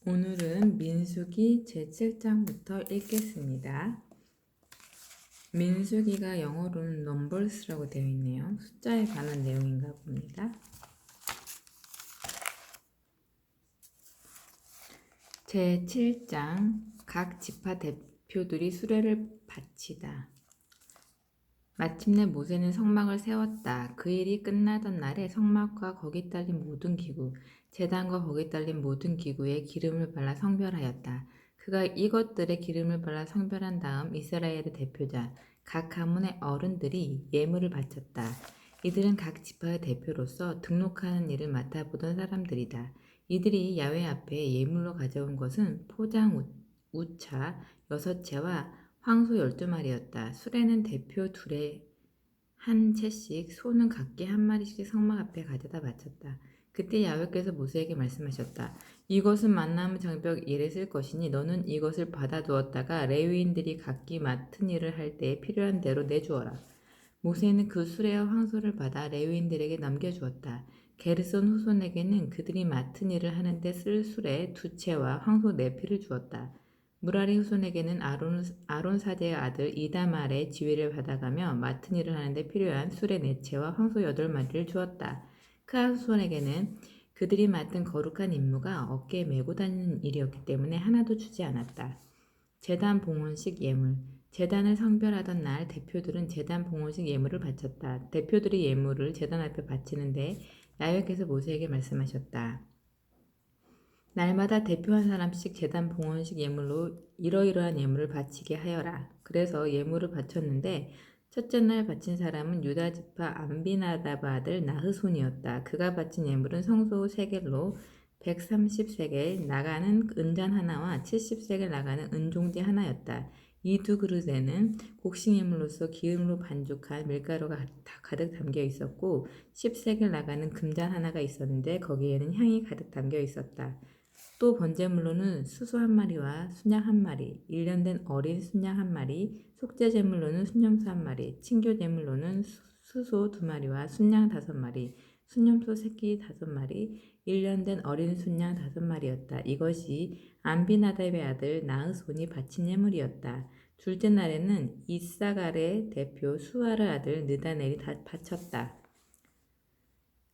오늘은 민수기 제7장부터 읽겠습니다. 민수기가 영어로는 넘버스라고 되어 있네요. 숫자에 관한 내용인가 봅니다. 제7장 각 지파 대표들이 수레를 바치다. 마침내 모세는 성막을 세웠다. 그 일이 끝나던 날에 성막과 거기 딸린 모든 기구, 제단과 거기 딸린 모든 기구에 기름을 발라 성별하였다. 그가 이것들에 기름을 발라 성별한 다음 이스라엘의 대표자, 각 가문의 어른들이 예물을 바쳤다. 이들은 각 지파의 대표로서 등록하는 일을 맡아보던 사람들이다. 이들이 야훼 앞에 예물로 가져온 것은 포장 우차 6채와 황소 12마리였다. 수레는 대표 둘에 한 채씩, 소는 각기 한 마리씩 성막 앞에 가져다 바쳤다. 그때 야훼께서 모세에게 말씀하셨다. 이것은 만나무 장벽 일에 쓸 것이니 너는 이것을 받아두었다가 레위인들이 각기 맡은 일을 할 때에 필요한 대로 내주어라. 모세는 그 수레와 황소를 받아 레위인들에게 넘겨주었다. 게르손 후손에게는 그들이 맡은 일을 하는데 쓸 수레 2채와 황소 4피를 주었다. 무라리 후손에게는 아론 사제의 아들 이다말의 지위를 받아가며 맡은 일을 하는데 필요한 수레 4채와 황소 8마리를 주었다. 크아 후손에게는 그들이 맡은 거룩한 임무가 어깨에 메고 다니는 일이었기 때문에 하나도 주지 않았다. 제단 봉헌식 예물. 제단을 성별하던 날 대표들은 제단 봉헌식 예물을 바쳤다. 대표들이 예물을 제단 앞에 바치는데 야훼께서 모세에게 말씀하셨다. 날마다 대표 한 사람씩 제단 봉헌식 예물로 이러이러한 예물을 바치게 하여라. 그래서 예물을 바쳤는데 첫째 날 바친 사람은 유다 지파 암비나답 아들 나흐손이었다. 그가 바친 예물은 성소 세겔로 130세겔 나가는 은잔 하나와 70세겔 나가는 은종지 하나였다. 이 두 그릇에는 곡식예물로서 기름으로 반죽한 밀가루가 가득 담겨 있었고 10세겔 나가는 금잔 하나가 있었는데 거기에는 향이 가득 담겨 있었다. 또 번제물로는 수소 1마리와 순양 1마리, 1년 된 어린 순양 1마리, 속죄제물로는 순염소 1마리, 친교제물로는 수소 2마리와 순양 5마리, 순염소 새끼 5마리, 1년 된 어린 순양 5마리였다. 이것이 암비나답의 아들 나흐손이 바친 예물이었다. 둘째 날에는 이사갈의 대표 수아르 아들 느다넬이 바쳤다.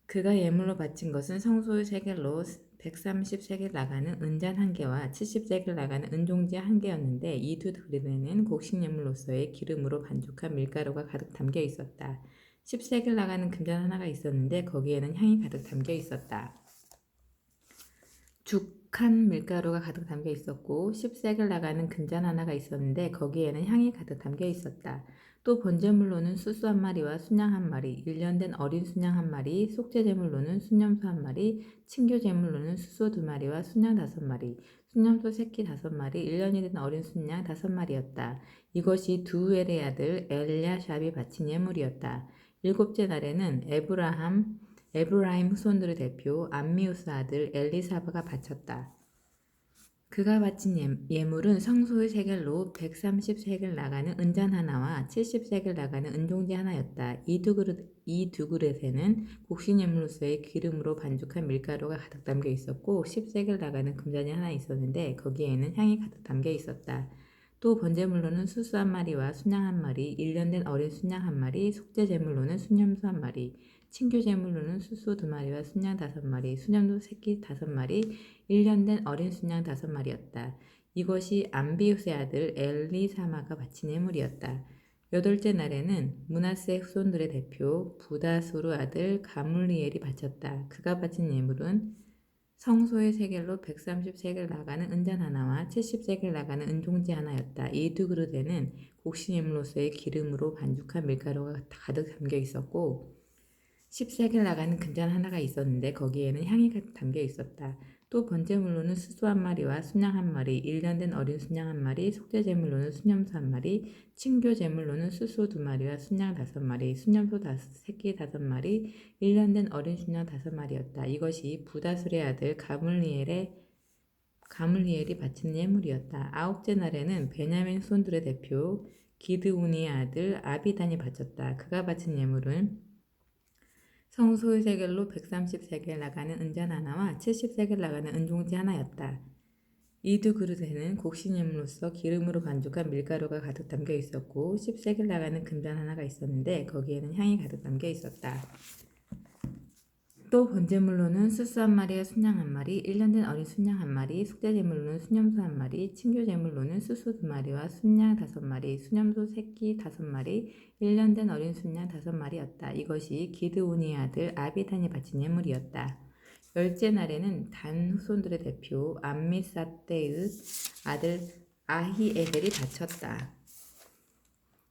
그가 예물로 바친 것은 성소의 세겔로 130세겔 나가는 은잔 1개와 70세겔 나가는 은종지 1개였는데 이 두 그릇에는 곡식예물로서의 기름으로 반죽한 밀가루가 가득 담겨 있었다. 10세겔 나가는 금잔 하나가 있었는데 거기에는 향이 가득 담겨 있었다. 죽한 밀가루가 가득 담겨 있었고 10세겔 나가는 금잔 하나가 있었는데 거기에는 향이 가득 담겨 있었다. 또 번제물로는 수수 1마리와 순양 1마리, 1년 된 어린 순양 1마리, 속죄제물로는 순염소 1마리, 친교제물로는 수소 2마리와 순양 5마리, 순염소 새끼 5마리, 1년이 된 어린 순양 5마리였다. 이것이 두엘의 아들 엘야샵이 바친 예물이었다. 일곱째 날에는 에브라임 후손들의 대표 암미우스 아들 엘리사바가 바쳤다. 그가 바친 예물은 성소의 세겔로 130세겔 나가는 은잔 하나와 70세겔 나가는 은종지 하나였다. 이 두 그릇에는 곡식예물로서의 기름으로 반죽한 밀가루가 가득 담겨 있었고 10세겔 나가는 금잔이 하나 있었는데 거기에는 향이 가득 담겨 있었다. 또 번제물로는 수수 1마리와 순양 1마리, 1년 된 어린 순양 1마리, 속죄제물로는 순염소 1마리, 친교제물로는 수수 2마리와 순양 5마리, 순염소 새끼 5마리, 1년 된 어린 순양 5마리였다. 이것이 암비우스의 아들 엘리사마가 바친 예물이었다. 여덟째 날에는 므낫세 후손들의 대표 부다수르 아들 가물리엘이 바쳤다. 그가 바친 예물은 성소의 세겔로 130세겔 나가는 은잔 하나와 70세겔 나가는 은종지 하나였다. 이 두 그릇에는 곡식예물로서의 기름으로 반죽한 밀가루가 가득 담겨 있었고 10세겔 나가는 금잔 하나가 있었는데 거기에는 향이 가득 담겨 있었다. 또 번제물로는 수소 1마리와 순양 1마리, 1년 된 어린 순양 1마리, 속죄제물로는 순염소 1마리, 친교제물로는 수소 2마리와 순양 5마리, 순염소 새끼 5마리, 1년 된 어린 순양 5마리였다. 이것이 부다술의 아들 가물리엘이 바친 예물이었다. 아홉째 날에는 베냐민 후손들의 대표 기드온의 아들 아비단이 바쳤다. 그가 바친 예물은 성소의 세겔로 130세겔 나가는 은잔 하나와 70세겔 나가는 은종지 하나였다. 이두 그릇에는 곡식예물로서 기름으로 반죽한 밀가루가 가득 담겨 있었고 10세겔 나가는 금잔 하나가 있었는데 거기에는 향이 가득 담겨 있었다. 또 번제물로는 수수 한 마리와 순양 한 마리, 1년 된 어린 순양 한 마리, 속죄제물로는 수념소 한 마리, 친교제물로는 수수 2마리와 순양 5마리, 수념소 새끼 5마리, 1년 된 어린 순양 5마리였다. 이것이 기드온의 아들 아비단이 바친 예물이었다. 열째 날에는 단 후손들의 대표 암미사떼의 아들 아히에셀이 바쳤다.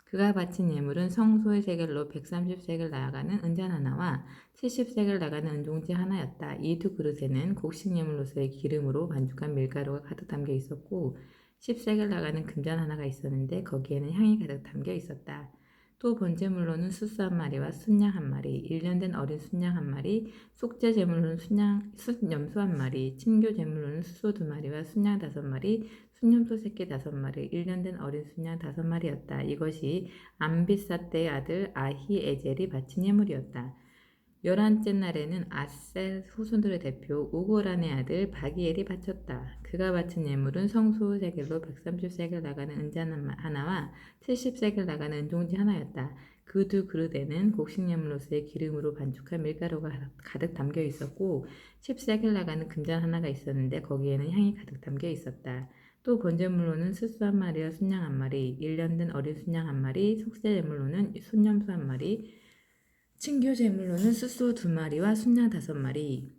그가 바친 예물은 성소의 세겔로 130세겔 나아가는 은잔 하나와 70세겔 나가는 은종지 하나였다. 이 두 그릇에는 곡식 예물로서의 기름으로 반죽한 밀가루가 가득 담겨 있었고 10세겔 나가는 금잔 하나가 있었는데 거기에는 향이 가득 담겨 있었다. 또 번제물로는 수수 한 마리와 순양 한 마리, 1년 된 어린 순양 한 마리, 속죄 제물로는 순염소 한 마리, 친교 제물로는 수소 2마리와 순양 5마리, 순염소 새끼 5마리, 1년 된 어린 순양 5마리였다. 이것이 암비사떼의 아들 아히에젤이 바친 예물이었다. 11째 날에는 아셀 후손들의 대표 우고란의 아들 바기엘이 바쳤다. 그가 바친 예물은 성소 세겔로 130세겔 나가는 은잔 하나와 70세겔 나가는 은종지 하나였다. 그 두 그릇에는 곡식 예물로서의 기름으로 반죽한 밀가루가 가득 담겨 있었고 10세겔 나가는 금잔 하나가 있었는데 거기에는 향이 가득 담겨 있었다. 또 번제물로는 수수 한 마리와 순양 한 마리, 1년 된 어린 순양 한 마리, 속죄제물로는 순염소 한 마리, 친교 제물로는 수소 2마리와 순양 5마리,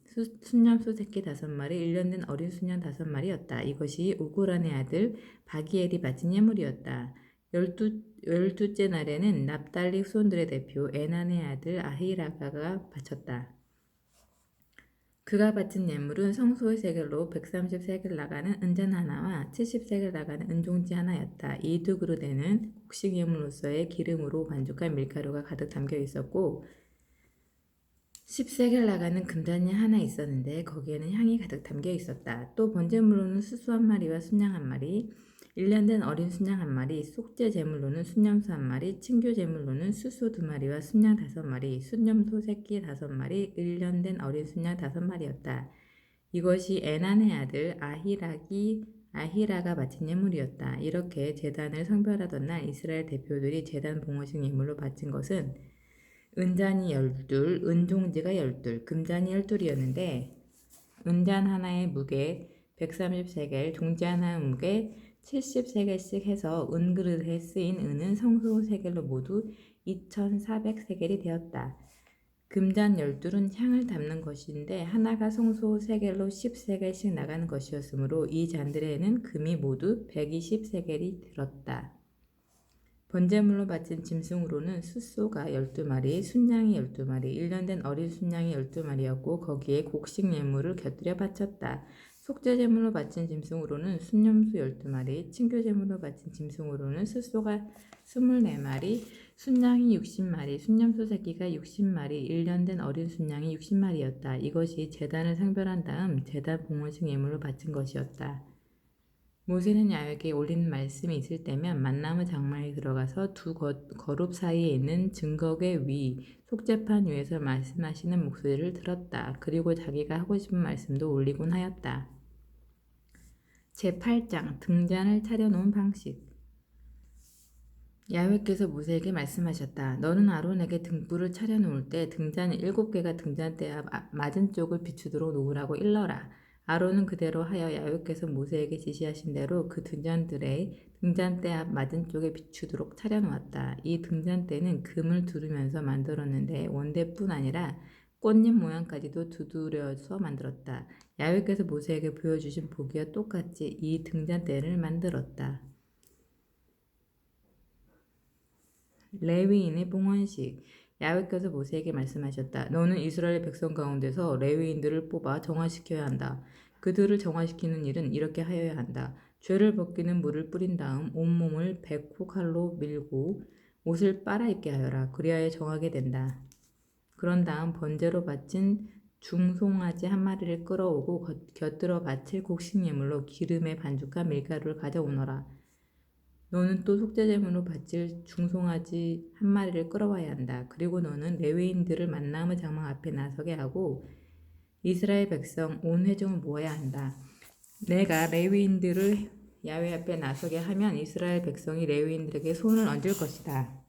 순염소 새끼 5마리, 1년 된 어린 순양 5마리였다. 이것이 우구란의 아들 바기엘이 바친 예물이었다. 열두째 날에는 납달리 후손들의 대표 에난의 아들 아히라가가 바쳤다. 그가 바친 예물은 성소의 세겔로 130세겔 나가는 은잔 하나와 70세겔 나가는 은종지 하나였다. 이 두 그릇에는 곡식 예물로서의 기름으로 반죽한 밀가루가 가득 담겨 있었고 10세겔 나가는 금잔이 하나 있었는데 거기에는 향이 가득 담겨 있었다. 또 번제물로는 수수 한 마리와 순양 한 마리, 1년 된 어린 순양 한 마리, 속죄 제물로는 순염소 한 마리, 친교 제물로는 수수 2마리와 순양 5마리, 순염소 새끼 5마리, 1년 된 어린 순양 5마리였다. 이것이 에난의 아들 아히라가 바친 예물이었다. 이렇게 제단을 성별하던 날 이스라엘 대표들이 제단 봉헌식 예물로 바친 것은 은잔이 12, 은종지가 12, 금잔이 12이었는데 은잔 하나의 무게 130세겔, 종지 하나의 무게 70세겔씩 해서 은그릇에 쓰인 은은 성소 세겔로 모두 2400세겔이 되었다. 금잔 12은 향을 담는 것인데 하나가 성소 세겔로 10세겔씩 나가는 것이었으므로 이 잔들에는 금이 모두 120세겔이 들었다. 번제물로 바친 짐승으로는 숫소가 12마리, 순양이 12마리, 1년 된 어린 순양이 12마리였고 거기에 곡식 예물을 곁들여 바쳤다. 속죄제물로 바친 짐승으로는 순염소 12마리, 친교제물로 바친 짐승으로는 숫소가 24마리, 순양이 60마리, 순염소 새끼가 60마리, 1년 된 어린 순양이 60마리였다. 이것이 제단을 상별한 다음 제단 봉헌식 예물로 바친 것이었다. 모세는 야훼에게 올리는 말씀이 있을 때면 만나무 장막에 들어가서 두 거룹 사이에 있는 증거궤 위 속죄판 위에서 말씀하시는 목소리를 들었다. 그리고 자기가 하고 싶은 말씀도 올리곤 하였다. 제8장 등잔을 차려놓은 방식. 야훼께서 모세에게 말씀하셨다. 너는 아론에게 등불을 차려놓을 때 등잔 7개가 등잔대 앞 맞은 쪽을 비추도록 놓으라고 일러라. 아론은 그대로 하여 야훼께서 모세에게 지시하신 대로 그 등잔대 앞 맞은 쪽에 비추도록 차려놓았다. 이 등잔대는 금을 두르면서 만들었는데 원대뿐 아니라 꽃잎 모양까지도 두드려서 만들었다. 야훼께서 모세에게 보여주신 보기와 똑같이 이 등잔대를 만들었다. 레위인의 봉헌식. 야훼께서 모세에게 말씀하셨다. 너는 이스라엘 백성 가운데서 레위인들을 뽑아 정화시켜야 한다. 그들을 정화시키는 일은 이렇게 하여야 한다. 죄를 벗기는 물을 뿌린 다음 온몸을 백호 칼로 밀고 옷을 빨아입게 하여라. 그리하여 정하게 된다. 그런 다음 번제로 바친 중송아지 한 마리를 끌어오고 곁들여 바칠 곡식 예물로 기름에 반죽한 밀가루를 가져오너라. 너는 또 속죄제물로 바칠 중송아지 한 마리를 끌어와야 한다. 그리고 너는 레위인들을 만나무 장막 앞에 나서게 하고 이스라엘 백성 온 회중을 모아야 한다. 내가 레위인들을 야훼 앞에 나서게 하면 이스라엘 백성이 레위인들에게 손을 얹을 것이다.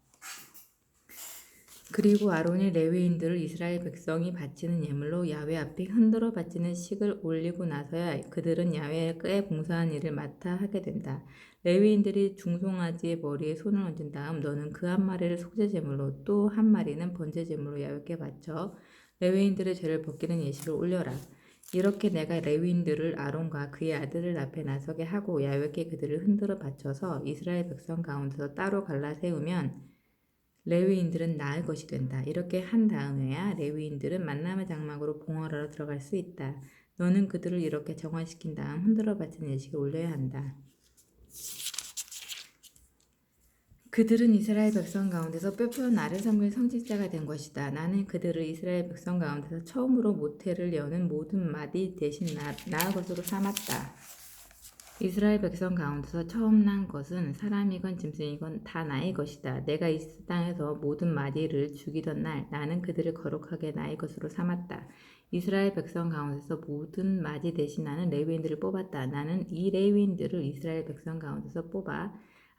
그리고 아론이 레위인들을 이스라엘 백성이 바치는 예물로 야훼 앞에 흔들어 바치는 식을 올리고 나서야 그들은 야훼의 봉사한 일을 맡아 하게 된다. 레위인들이 중송아지의 머리에 손을 얹은 다음 너는 그 한 마리를 속죄 제물로 또 한 마리는 번제 제물로 야훼께 바쳐 레위인들의 죄를 벗기는 예식을 올려라. 이렇게 내가 레위인들을 아론과 그의 아들을 앞에 나서게 하고 야훼께 그들을 흔들어 바쳐서 이스라엘 백성 가운데서 따로 갈라 세우면 레위인들은 나을 것이 된다. 이렇게 한 다음에야 레위인들은 만남의 장막으로 봉헌하러 들어갈 수 있다. 너는 그들을 이렇게 정화시킨 다음 흔들어 바친 예식을 올려야 한다. 그들은 이스라엘 백성 가운데서 뼈뼈 나를 섬길 성직자가 된 것이다. 나는 그들을 이스라엘 백성 가운데서 처음으로 모태를 여는 모든 마디 대신 나의 것으로 삼았다. 이스라엘 백성 가운데서 처음 난 것은 사람이건 짐승이건 다 나의 것이다. 내가 이 땅에서 모든 마디를 죽이던 날 나는 그들을 거룩하게 나의 것으로 삼았다. 이스라엘 백성 가운데서 모든 마디 대신 나는 레위인들을 뽑았다. 나는 이 레위인들을 이스라엘 백성 가운데서 뽑아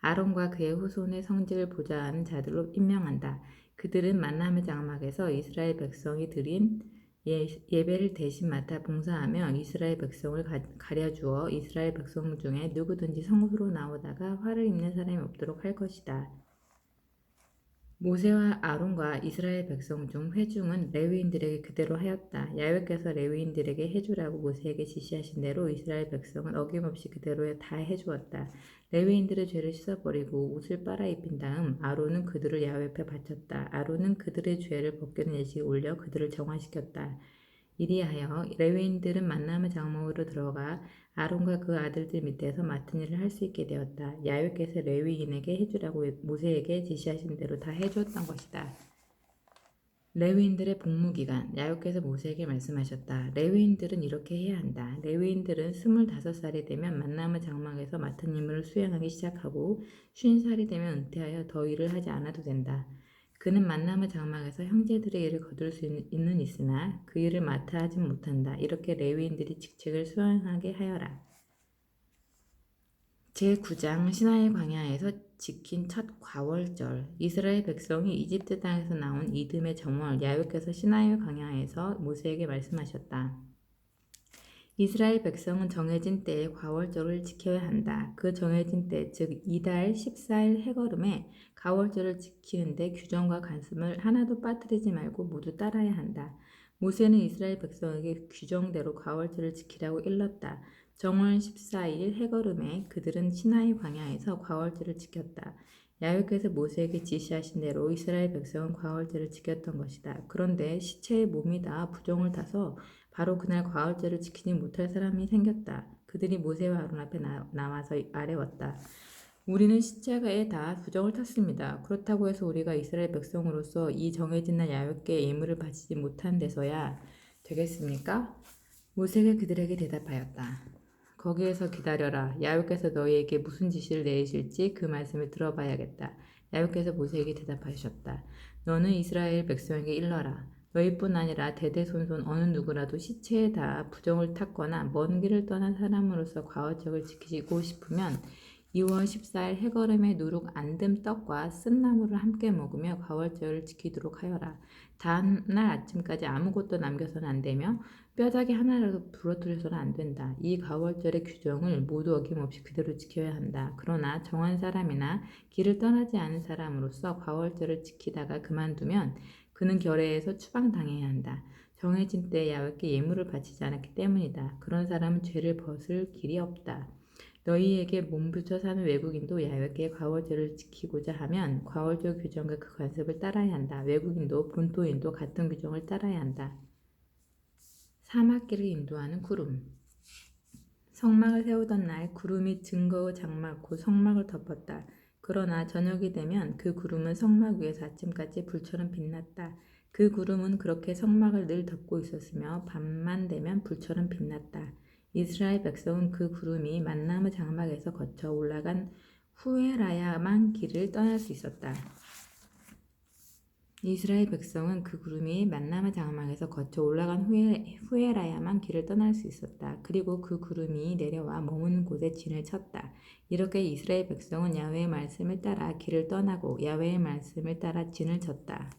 아론과 그의 후손의 성직을 보좌 하는 자들로 임명한다. 그들은 만남의 장막에서 이스라엘 백성이 드린 예배를 대신 맡아 봉사하며 이스라엘 백성을 가려주어 이스라엘 백성 중에 누구든지 성소로 나오다가 화를 입는 사람이 없도록 할 것이다. 모세와 아론과 이스라엘 백성 중 회중은 레위인들에게 그대로 하였다. 야훼께서 레위인들에게 해주라고 모세에게 지시하신 대로 이스라엘 백성은 어김없이 그대로 다 해주었다. 레위인들의 죄를 씻어버리고 옷을 빨아 입힌 다음 아론은 그들을 야훼 앞에 바쳤다. 아론은 그들의 죄를 벗기는 예식에 올려 그들을 정화시켰다. 이리하여 레위인들은 만남의 장막으로 들어가 아론과 그 아들들 밑에서 맡은 일을 할 수 있게 되었다. 야훼께서 레위인에게 해주라고 모세에게 지시하신 대로 다 해주었던 것이다. 레위인들의 복무기간. 야훼께서 모세에게 말씀하셨다. 레위인들은 이렇게 해야 한다. 레위인들은 25살이 되면 만남의 장막에서 맡은 임무를 수행하기 시작하고 50살이 되면 은퇴하여 더 일을 하지 않아도 된다. 그는 만남의 장막에서 형제들의 일을 거둘 수 있는 있으나 그 일을 맡아 하지 못한다. 이렇게 레위인들이 직책을 수행하게 하여라. 제9장 시나이 광야에서 지킨 첫 과월절. 이스라엘 백성이 이집트 땅에서 나온 이듬해 정월 야훼께서 시나이 광야에서 모세에게 말씀하셨다. 이스라엘 백성은 정해진 때에 과월절을 지켜야 한다. 그 정해진 때, 즉 이달 14일 해걸음에 과월절을 지키는데 규정과 관습을 하나도 빠뜨리지 말고 모두 따라야 한다. 모세는 이스라엘 백성에게 규정대로 과월절을 지키라고 일렀다. 정월 14일 해걸음에 그들은 시나이 광야에서 과월절을 지켰다. 야훼께서 모세에게 지시하신 대로 이스라엘 백성은 과월절을 지켰던 것이다. 그런데 시체의 몸이 다 부정을 타서 바로 그날 과월절을 지키지 못할 사람이 생겼다. 그들이 모세와 아론 앞에 나와서 아뢰었다. 우리는 시체에 다 부정을 탔습니다. 그렇다고 해서 우리가 이스라엘 백성으로서 이 정해진 날 야훼께 예물을 바치지 못한 데서야 되겠습니까? 모세가 그들에게 대답하였다. 거기에서 기다려라. 야훼께서 너희에게 무슨 지시를 내리실지 그 말씀을 들어봐야겠다. 야훼께서 모세에게 대답하셨다. 너는 이스라엘 백성에게 일러라. 너희뿐 아니라 대대손손 어느 누구라도 시체에 다 부정을 탔거나 먼 길을 떠난 사람으로서 과월절을 지키고 싶으면 2월 14일 해걸음에 누룩 안듬 떡과 쓴나물을 함께 먹으며 과월절을 지키도록 하여라. 다음 날 아침까지 아무것도 남겨서는 안 되며 뼈다귀 하나라도 부러뜨려서는 안 된다. 이 과월절의 규정을 모두 어김없이 그대로 지켜야 한다. 그러나 정한 사람이나 길을 떠나지 않은 사람으로서 과월절을 지키다가 그만두면 그는 결례에서 추방당해야 한다. 정해진 때에 야훼께 예물을 바치지 않았기 때문이다. 그런 사람은 죄를 벗을 길이 없다. 너희에게 몸부쳐 사는 외국인도 야훼께 과월절을 지키고자 하면 과월절 규정과 그 관습을 따라야 한다. 외국인도 본토인도 같은 규정을 따라야 한다. 사막길을 인도하는 구름. 성막을 세우던 날 구름이 증거의 장막 곧 성막을 덮었다. 그러나 저녁이 되면 그 구름은 성막 위에서 아침까지 불처럼 빛났다. 그 구름은 그렇게 성막을 늘 덮고 있었으며 밤만 되면 불처럼 빛났다. 이스라엘 백성은 그 구름이 만남의 장막에서 거쳐 올라간 후에라야만 길을 떠날 수 있었다. 이스라엘 백성은 그 구름이 만나의 장막에서 거쳐 올라간 후에라야만 길을 떠날 수 있었다. 그리고 그 구름이 내려와 머무는 곳에 진을 쳤다. 이렇게 이스라엘 백성은 야훼의 말씀을 따라 길을 떠나고 야훼의 말씀을 따라 진을 쳤다.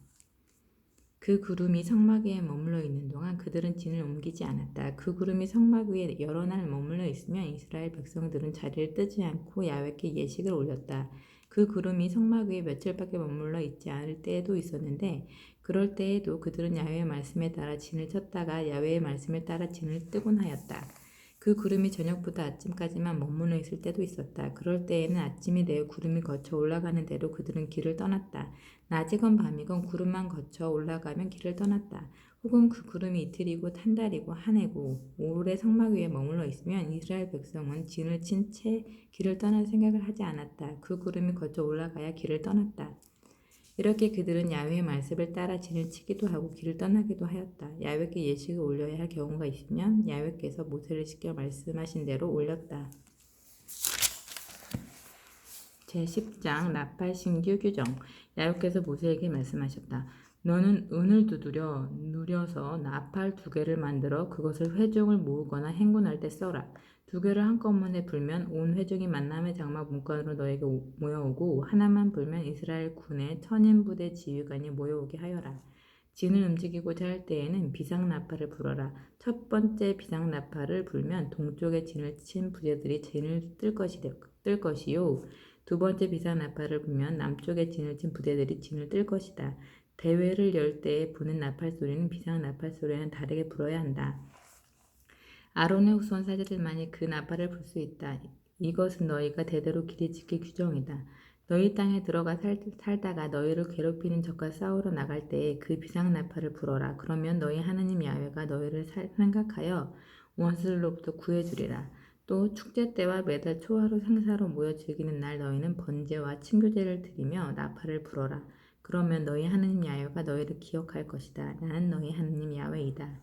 그 구름이 성막 위에 머물러 있는 동안 그들은 진을 옮기지 않았다. 그 구름이 성막 위에 여러 날 머물러 있으면 이스라엘 백성들은 자리를 뜨지 않고 야훼께 예식을 올렸다. 그 구름이 성막 위에 며칠밖에 머물러 있지 않을 때에도 있었는데 그럴 때에도 그들은 야훼의 말씀에 따라 진을 쳤다가 야훼의 말씀을 따라 진을 뜨곤 하였다. 그 구름이 저녁부터 아침까지만 머물러 있을 때도 있었다. 그럴 때에는 아침이 되어 구름이 거쳐 올라가는 대로 그들은 길을 떠났다. 낮이건 밤이건 구름만 거쳐 올라가면 길을 떠났다. 혹은 그 구름이 이틀이고 한 달이고 한 해고 오래 성막 위에 머물러 있으면 이스라엘 백성은 진을 친 채 길을 떠날 생각을 하지 않았다. 그 구름이 거쳐 올라가야 길을 떠났다. 이렇게 그들은 야훼의 말씀을 따라 진을 치기도 하고 길을 떠나기도 하였다. 야훼께 예식을 올려야 할 경우가 있으면 야훼께서 모세를 시켜 말씀하신 대로 올렸다. 제10장 나팔 신규 규정. 야훼께서 모세에게 말씀하셨다. 너는 은을 두드려 누려서 나팔 2개를 만들어 그것을 회중을 모으거나 행군할 때 써라. 2개를 한꺼번에 불면 온 회중이 만남의 장막 문간으로 너에게 모여오고 하나만 불면 이스라엘 군의 천인 부대 지휘관이 모여오게 하여라. 진을 움직이고자 할 때에는 비상나팔을 불어라. 첫 번째 비상나팔을 불면 동쪽에 진을 친 부대들이 진을 뜰 것이요. 두 번째 비상나팔을 불면 남쪽에 진을 친 부대들이 진을 뜰 것이다. 대회를 열 때에 부는 나팔 소리는 비상 나팔 소리와는 다르게 불어야 한다. 아론의 후손 사제들만이 그 나팔을 불 수 있다. 이것은 너희가 대대로 길이 지킬 규정이다. 너희 땅에 들어가 살다가 너희를 괴롭히는 적과 싸우러 나갈 때에 그 비상 나팔을 불어라. 그러면 너희 하나님 야훼가 너희를 생각하여 원수들로부터 구해주리라. 또 축제 때와 매달 초하루 행사로 모여 즐기는 날 너희는 번제와 친교제를 드리며 나팔을 불어라. 그러면 너희 하나님 야훼가 너희를 기억할 것이다. 나는 너희 하나님 야훼이다.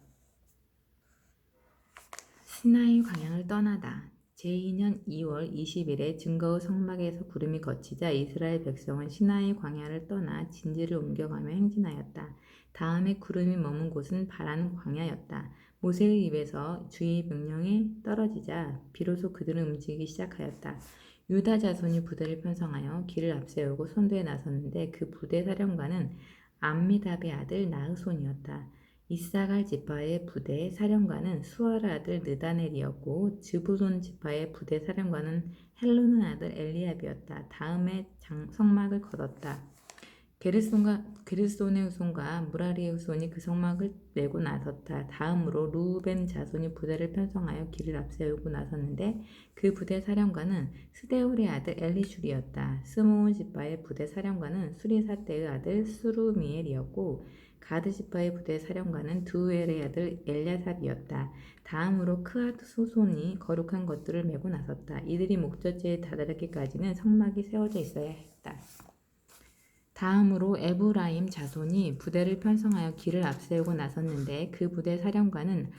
시나이 광야를 떠나다. 제2년 2월 20일에 증거의 성막에서 구름이 거치자 이스라엘 백성은 시나이 광야를 떠나 진지를 옮겨가며 행진하였다. 다음에 구름이 머문 곳은 바란 광야였다. 모세의 입에서 주의 명령이 떨어지자 비로소 그들은 움직이기 시작하였다. 유다 자손이 부대를 편성하여 길을 앞세우고 선두에 나섰는데 그 부대 사령관은 암미답의 아들 나흐손이었다. 이사갈 지파의 부대 사령관은 수아라 아들 느다넬이었고 즈부론 지파의 부대 사령관은 헬론의 아들 엘리압이었다. 다음에 성막을 걷었다. 게르손의 후손과 무라리의 후손이 그 성막을 내고 나섰다. 다음으로 루벤 자손이 부대를 편성하여 길을 앞세우고 나섰는데 그 부대 사령관은 스데울의 아들 엘리슈리였다. 스므온 지파의 부대 사령관은 수리사떼의 아들 수루미엘이었고 가드 지파의 부대 사령관은 두엘의 아들 엘야삽이었다. 다음으로 크앗 후손이 거룩한 것들을 메고 나섰다. 이들이 목젖지에 다다르기까지는 성막이 세워져 있어야 했다. 다음으로 에브라임 자손이 부대를 편성하여 길을 앞세우고 나섰는데 그 부대 사령관은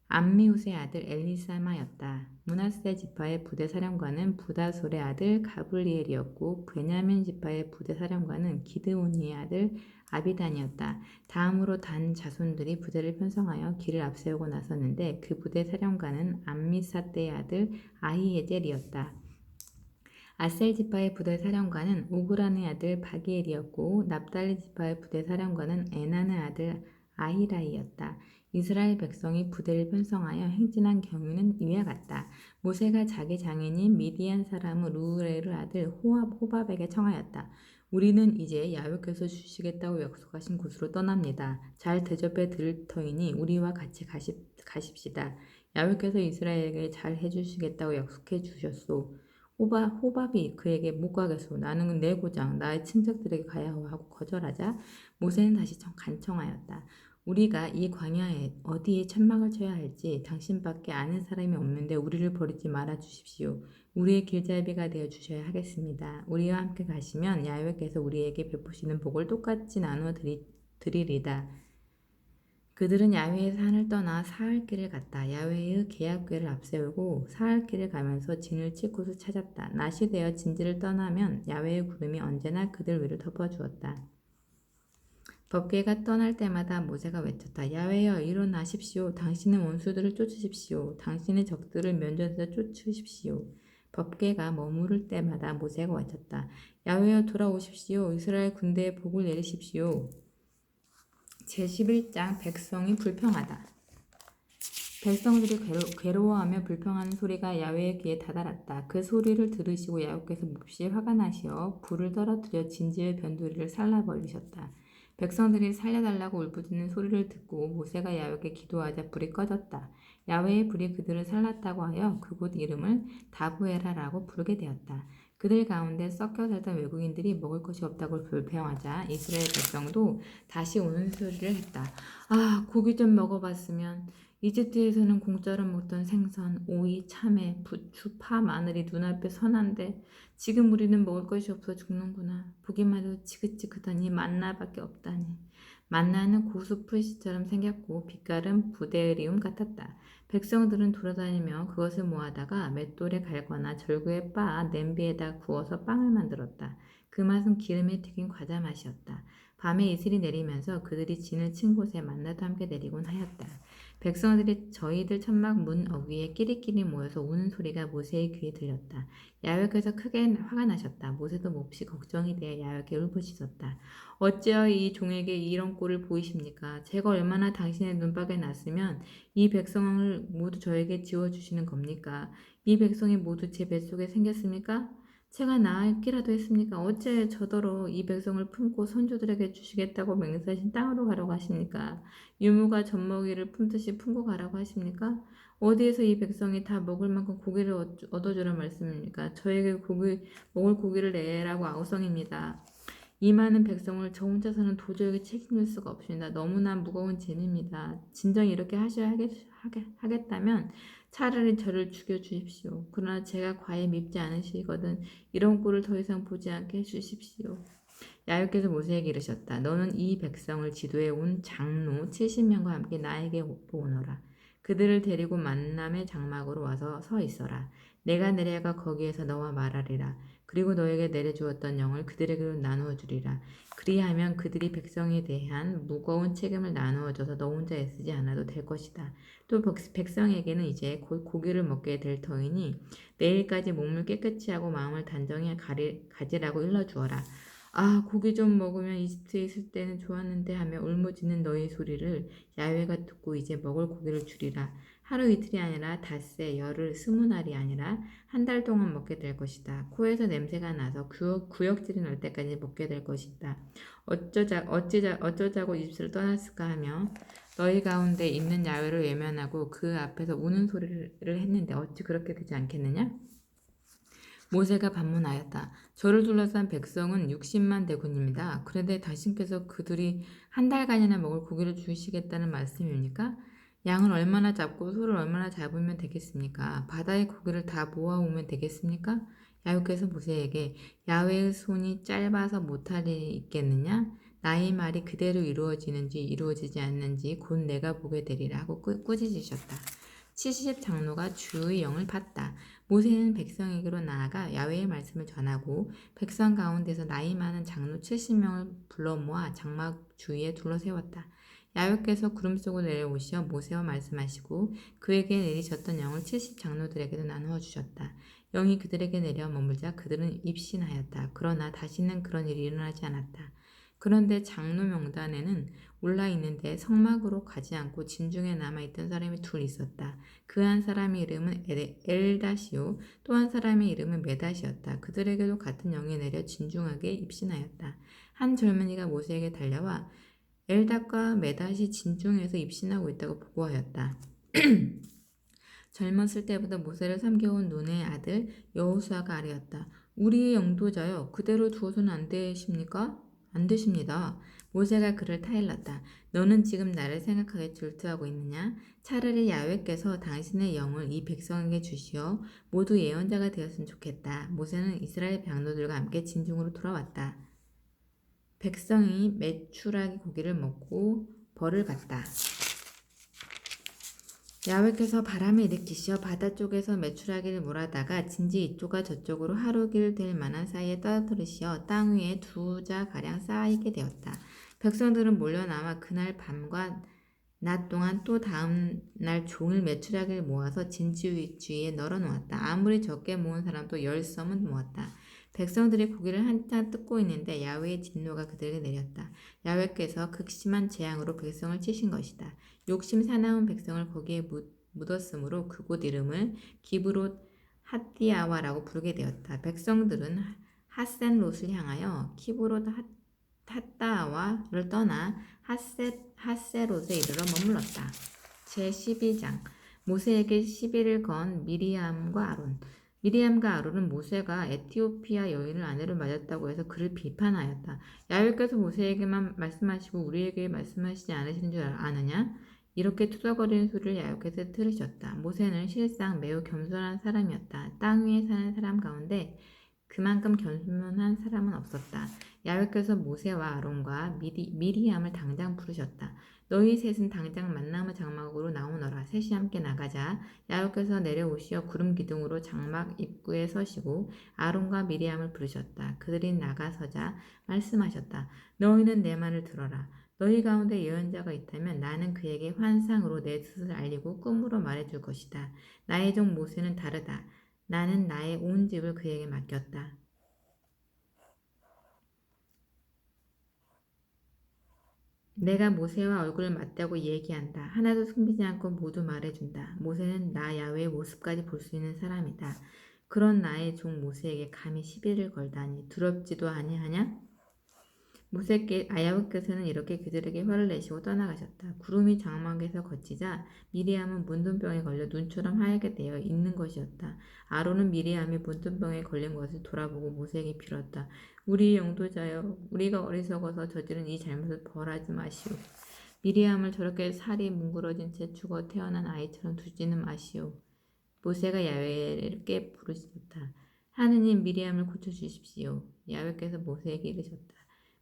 암미우스의 아들 엘리사마였다. 므낫세 지파의 부대 사령관은 부다솔의 아들 가블리엘이었고 베냐민 지파의 부대 사령관은 기드오니의 아들 아비단이었다. 다음으로 단 자손들이 부대를 편성하여 길을 앞세우고 나섰는데 그 부대 사령관은 암미사떼의 아들 아히에젤이었다. 아셀 지파의 부대 사령관은 우그란의 아들 바기엘이었고 납달리 지파의 부대 사령관은 에난의 아들 아히라이였다. 이스라엘 백성이 부대를 편성하여 행진한 경유는 이와 같다. 모세가 자기 장인인 미디안 사람 루엘의 아들 호밥에게 청하였다. 우리는 이제 야훼께서 주시겠다고 약속하신 곳으로 떠납니다. 잘 대접해 드릴 터이니 우리와 같이 가십시다. 야훼께서 이스라엘에게 잘 해주시겠다고 약속해 주셨소. 호밥이 그에게 못 가겠소. 나는 내 고장 나의 친척들에게 가야 하고 거절하자 모세는 다시 간청하였다. 우리가 이 광야에 어디에 천막을 쳐야 할지 당신밖에 아는 사람이 없는데 우리를 버리지 말아 주십시오. 우리의 길잡이가 되어 주셔야 하겠습니다. 우리와 함께 가시면 야훼께서 우리에게 베푸시는 복을 똑같이 나누어 드리리다. 그들은 야훼의 산을 떠나 사흘길을 갔다. 야훼의 계약궤를 앞세우고 사흘길을 가면서 진을 칠 곳을 찾았다. 낮이 되어 진지를 떠나면 야훼의 구름이 언제나 그들 위를 덮어주었다. 법궤가 떠날 때마다 모세가 외쳤다. 야훼여 일어나십시오. 당신의 원수들을 쫓으십시오. 당신의 적들을 면전에서 쫓으십시오. 법궤가 머무를 때마다 모세가 외쳤다. 야훼여 돌아오십시오. 이스라엘 군대에 복을 내리십시오. 제11장 백성이 불평하다. 백성들이 괴로워하며 불평하는 소리가 야훼의 귀에 다다랐다. 그 소리를 들으시고 야훼께서 몹시 화가 나시어 불을 떨어뜨려 진지의 변두리를 살라버리셨다. 백성들이 살려달라고 울부짖는 소리를 듣고 모세가 야훼께 기도하자 불이 꺼졌다. 야훼의 불이 그들을 살랐다고 하여 그곳 이름을 다브에라라고 부르게 되었다. 그들 가운데 섞여 살던 외국인들이 먹을 것이 없다고 불평하자 이스라엘 백성도 다시 우는 소리를 했다. 아, 고기 좀 먹어봤으면. 이집트에서는 공짜로 먹던 생선, 오이, 참외, 부추, 파, 마늘이 눈앞에 선한데 지금 우리는 먹을 것이 없어 죽는구나. 보기만 해도 지긋지긋하니 만나밖에 없다니. 만나는 고수 풀씨처럼 생겼고 빛깔은 부데리움 같았다. 백성들은 돌아다니며 그것을 모아다가 맷돌에 갈거나 절구에 빻아 냄비에다 구워서 빵을 만들었다. 그 맛은 기름에 튀긴 과자 맛이었다. 밤에 이슬이 내리면서 그들이 진을 친 곳에 만나도 함께 내리곤 하였다. 백성들이 저희들 천막 문 어귀에 끼리끼리 모여서 우는 소리가 모세의 귀에 들렸다. 야훼께서 크게 화가 나셨다. 모세도 몹시 걱정이 되어 야훼께 울부짖었다. 어찌하여 이 종에게 이런 꼴을 보이십니까? 제가 얼마나 당신의 눈밖에 났으면 이 백성을 모두 저에게 지워주시는 겁니까? 이 백성이 모두 제 뱃속에 생겼습니까? 제가 낳기라도 했습니까? 어째 저더러 이 백성을 품고 선조들에게 주시겠다고 맹세하신 땅으로 가라고 하십니까? 유무가 젖먹이를 품듯이 품고 가라고 하십니까? 어디에서 이 백성이 다 먹을 만큼 고기를 얻어주란 말씀입니까? 저에게 먹을 고기를 내라고 아우성입니다. 이 많은 백성을 저 혼자서는 도저히 책임질 수가 없습니다. 너무나 무거운 죄입니다. 진정 이렇게 하셔야 하겠다면 차라리 저를 죽여주십시오. 그러나 제가 과히 밉지 않으시거든 이런 꼴을 더 이상 보지 않게 해주십시오. 야훼께서 모세에게 이르셨다. 너는 이 백성을 지도해 온 장로 70명과 함께 나에게 오너라. 그들을 데리고 만남의 장막으로 와서 서 있어라. 내가 내려가 거기에서 너와 말하리라. 그리고 너에게 내려주었던 영을 그들에게로 나누어 주리라. 그리하면 그들이 백성에 대한 무거운 책임을 나누어줘서 너 혼자 애쓰지 않아도 될 것이다. 또 백성에게는 이제 곧 고기를 먹게 될 터이니 내일까지 몸을 깨끗이 하고 마음을 단정히 가지라고 일러주어라. 아, 고기 좀 먹으면 이집트에 있을 때는 좋았는데 하며 울부짖는 너희 소리를 야훼가 듣고 이제 먹을 고기를 주리라. 하루 이틀이 아니라 닷새, 열흘, 20날이 아니라 한 달 동안 먹게 될 것이다. 코에서 냄새가 나서 구역질이 날 때까지 먹게 될 것이다. 어쩌자고 이집트를 떠났을까 하며 너희 가운데 있는 야훼를 외면하고 그 앞에서 우는 소리를 했는데 어찌 그렇게 되지 않겠느냐? 모세가 반문하였다. 저를 둘러싼 백성은 60만 대군입니다. 그런데 당신께서 그들이 한 달간이나 먹을 고기를 주시겠다는 말씀입니까? 양을 얼마나 잡고 소를 얼마나 잡으면 되겠습니까? 바다의 고기를 다 모아오면 되겠습니까? 야훼께서 모세에게 야훼의 손이 짧아서 못할 일이 있겠느냐? 나의 말이 그대로 이루어지는지 이루어지지 않는지 곧 내가 보게 되리라 하고 꾸짖으셨다. 70장로가 주의 영을 받다. 모세는 백성에게로 나아가 야훼의 말씀을 전하고 백성 가운데서 나이 많은 장로 70명을 불러 모아 장막 주위에 둘러세웠다. 야훼께서 구름 속으로 내려오시어 모세와 말씀하시고 그에게 내리셨던 영을 70장로들에게도 나누어 주셨다. 영이 그들에게 내려 머물자 그들은 입신하였다. 그러나 다시는 그런 일이 일어나지 않았다. 그런데 장로 명단에는 올라 있는데 성막으로 가지 않고 진중에 남아있던 사람이 둘 있었다. 그 한 사람의 이름은 엘다시요, 또 한 사람의 이름은 메다시였다. 그들에게도 같은 영이 내려 진중하게 입신하였다. 한 젊은이가 모세에게 달려와 엘닷과 메닷이 진중에서 입신하고 있다고 보고하였다. 젊었을 때부터 모세를 섬겨온 눈의 아들 여호수아가 아뢰었다. 우리의 영도자여, 그대로 두어서는 안 되십니까? 안 되십니다. 모세가 그를 타일렀다. 너는 지금 나를 생각하게 질투하고 있느냐? 차라리 야훼께서 당신의 영을 이 백성에게 주시어 모두 예언자가 되었으면 좋겠다. 모세는 이스라엘 장로들과 함께 진중으로 돌아왔다. 백성이 메추라기 고기를 먹고 벌을 받다. 야훼께서 바람을 일으키시어 바다 쪽에서 메추라기를 몰아다가 진지 이쪽과 저쪽으로 하루길 될 만한 사이에 떨어뜨리시어 땅 위에 2자가량 쌓이게 되었다. 백성들은 몰려나와 그날 밤과 낮 동안 또 다음 날 종일 메추라기를 모아서 진지 주위에 널어놓았다. 아무리 적게 모은 사람도 10섬은 모았다. 백성들이 고기를 한창 뜯고 있는데 야훼의 진노가 그들에게 내렸다. 야훼께서 극심한 재앙으로 백성을 치신 것이다. 욕심 사나운 백성을 거기에 묻었으므로 그곳 이름을 기브롯 핫디아와라고 부르게 되었다. 백성들은 핫센롯을 향하여 키브롯 핫다아와를 떠나 핫세롯에 이르러 머물렀다. 제12장 모세에게 시비를 건 미리암과 아론. 미리암과 아론은 모세가 에티오피아 여인을 아내로 맞았다고 해서 그를 비판하였다. 야훼께서 모세에게만 말씀하시고 우리에게 말씀하시지 않으시는 줄 아느냐? 이렇게 투덜거리는 소리를 야훼께서 들으셨다. 모세는 실상 매우 겸손한 사람이었다. 땅 위에 사는 사람 가운데 그만큼 겸손한 사람은 없었다. 야훼께서 모세와 아론과 미리암을 당장 부르셨다. 너희 셋은 당장 만나무 장막으로 나오너라. 셋이 함께 나가자. 야훼께서 내려오시어 구름 기둥으로 장막 입구에 서시고 아론과 미리암을 부르셨다. 그들이 나가서자 말씀하셨다. 너희는 내 말을 들어라. 너희 가운데 예언자가 있다면 나는 그에게 환상으로 내 뜻을 알리고 꿈으로 말해줄 것이다. 나의 종 모세는 다르다. 나는 나의 온 집을 그에게 맡겼다. 내가 모세와 얼굴을 맞대고 얘기한다. 하나도 숨기지 않고 모두 말해준다. 모세는 나 야훼의 모습까지 볼 수 있는 사람이다. 그런 나의 종 모세에게 감히 시비를 걸다니 두렵지도 아니하냐? 야훼께서는 이렇게 그들에게 화를 내시고 떠나가셨다. 구름이 장막에서 거치자 미리암은 문둥병에 걸려 눈처럼 하얗게 되어 있는 것이었다. 아론은 미리암이 문둥병에 걸린 것을 돌아보고 모세에게 빌었다. 우리 영도자여, 우리가 어리석어서 저지른 이 잘못을 벌하지 마시오. 미리암을 저렇게 살이 뭉그러진 채 죽어 태어난 아이처럼 두지는 마시오. 모세가 야훼께 부르짖었다. 하느님 미리암을 고쳐주십시오. 야훼께서 모세에게 이르셨다.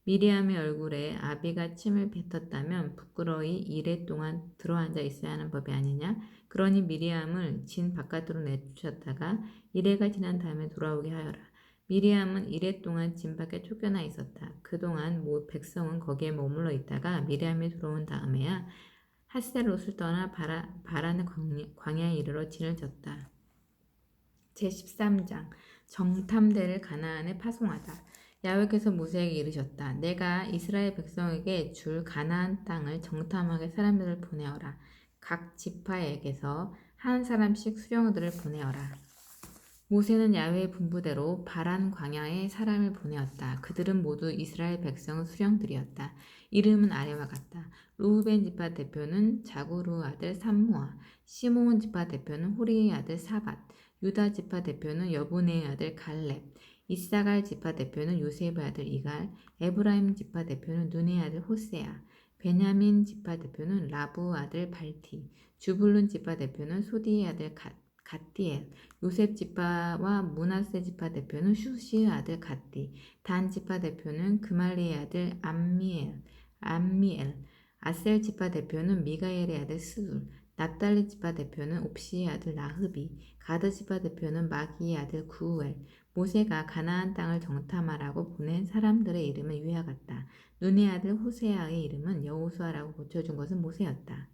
미리암의 얼굴에 아비가 침을 뱉었다면 부끄러이 이레 동안 들어앉아 있어야 하는 법이 아니냐? 그러니 미리암을 진 바깥으로 내주셨다가 이레가 지난 다음에 돌아오게 하여라. 미리암은 이레 동안 진 밖에 쫓겨나 있었다. 그동안 백성은 거기에 머물러 있다가 미리암이 들어온 다음에야 핫셀롯을 떠나 바라는 광야에 이르러 진을 졌다. 제13장 정탐대를 가나안에 파송하다. 야훼께서 모세에게 이르셨다. 내가 이스라엘 백성에게 줄 가나안 땅을 정탐하게 사람들을 보내어라. 각 지파에게서 한 사람씩 수령들을 보내어라. 모세는 야훼의 분부대로 바란 광야에 사람을 보내었다. 그들은 모두 이스라엘 백성 수령들이었다. 이름은 아래와 같다. 루후벤 지파 대표는 자구루 아들 삼무아, 시므온 지파 대표는 호리의 아들 사밧, 유다 지파 대표는 여분의 아들 갈렙, 이사갈 지파 대표는 요셉의 아들 이갈, 에브라임 지파 대표는 눈의 아들 호세아, 베냐민 지파 대표는 라부 아들 발티, 주불룬 지파 대표는 소디의 아들 갓디엘, 요셉 지파와 므낫세 지파 대표는 슈시의 아들 갓디, 단 지파 대표는 그말리의 아들 암미엘, 아셀 지파 대표는 미가엘의 아들 스둘, 납달리 지파 대표는 옵시의 아들 나흐비, 가드 지파 대표는 마기의 아들 구우엘. 모세가 가나안 땅을 정탐하라고 보낸 사람들의 이름은 위와 같다. 눈의 아들 호세아의 이름은 여호수아라고 고쳐준 것은 모세였다.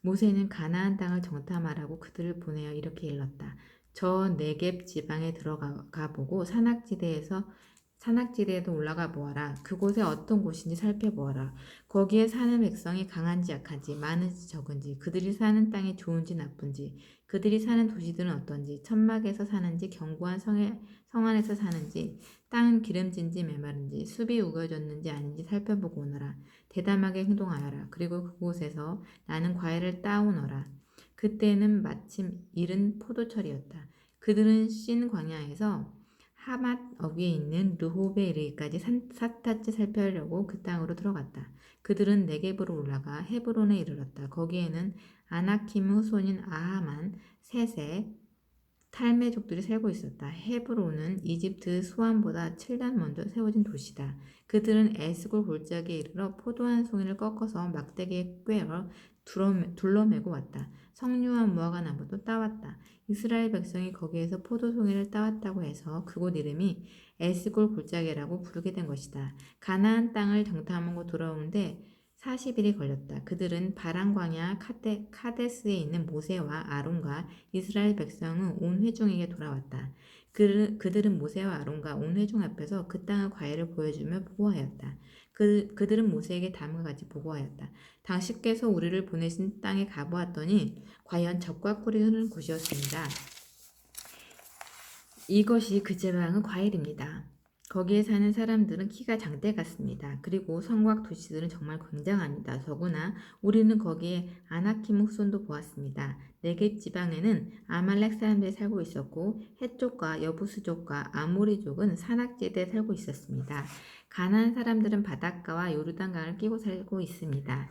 모세는 가나안 땅을 정탐하라고 그들을 보내어 이렇게 일렀다. 저 네겝 지방에 들어가 보고 산악지대에도 올라가 보아라. 그곳에 어떤 곳인지 살펴보아라. 거기에 사는 백성이 강한지 약한지, 많은지 적은지, 그들이 사는 땅이 좋은지 나쁜지, 그들이 사는 도시들은 어떤지, 천막에서 사는지, 견고한 성 안에서 사는지, 땅은 기름진지 메마른지, 숲이 우겨졌는지 아닌지 살펴보고 오너라. 대담하게 행동하여라. 그리고 그곳에서 나는 과일을 따오너라. 그때는 마침 이른 포도철이었다. 그들은 신 광야에서 하맛 어귀에 있는 르홉에 이르기까지 사타치 살펴려고 그 땅으로 들어갔다. 그들은 네겝으로 올라가 헤브론에 이르렀다. 거기에는 아나킴 후손인 아하만, 세세, 탈메족들이 살고 있었다. 헤브론은 이집트 수완보다 7년 먼저 세워진 도시다. 그들은 에스골 골짜기에 이르러 포도 한 송이를 꺾어서 막대기에 꿰어 둘러매고 왔다. 석류와 무화과 나무도 따왔다. 이스라엘 백성이 거기에서 포도송이를 따왔다고 해서 그곳 이름이 에스골 골짜기라고 부르게 된 것이다. 가나안 땅을 정탐하고 돌아오는데 40일이 걸렸다. 그들은 바란 광야 카데스에 있는 모세와 아론과 이스라엘 백성은 온 회중에게 돌아왔다. 그들은 모세와 아론과 온 회중 앞에서 그 땅의 과일을 보여주며 보고하였다. 그들은 모세에게 다음과 같이 보고하였다. 당신께서 우리를 보내신 땅에 가보았더니 과연 젖과 꿀이 흐르는 곳이었습니다. 이것이 그 지방의 과일입니다. 거기에 사는 사람들은 키가 장대 같습니다. 그리고 성곽 도시들은 정말 굉장합니다. 더구나 우리는 거기에 아나킴 후손도 보았습니다. 네겝 지방에는 아말렉 사람들이 살고 있었고 헷족과 여부스족과 아모리족은 산악지대에 살고 있었습니다. 가나안 사람들은 바닷가와 요르단강을 끼고 살고 있습니다.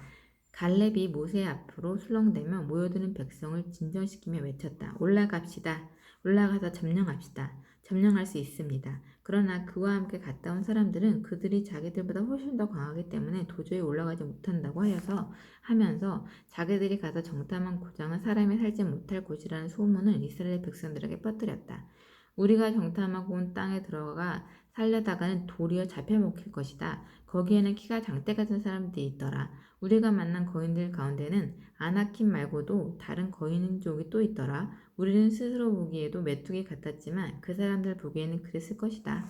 갈렙이 모세 앞으로 술렁대며 모여드는 백성을 진정시키며 외쳤다. 올라갑시다. 올라가서 점령합시다. 점령할 수 있습니다. 그러나 그와 함께 갔다 온 사람들은 그들이 자기들보다 훨씬 더 강하기 때문에 도저히 올라가지 못한다고 하면서 자기들이 가서 정탐한 고장은 사람이 살지 못할 곳이라는 소문을 이스라엘 백성들에게 퍼뜨렸다. 우리가 정탐하고 온 땅에 들어가 살려다가는 도리어 잡혀 먹힐 것이다. 거기에는 키가 장대 같은 사람들이 있더라. 우리가 만난 거인들 가운데는 아나킴 말고도 다른 거인족이 또 있더라. 우리는 스스로 보기에도 메뚜기 같았지만 그 사람들 보기에는 그랬을 것이다.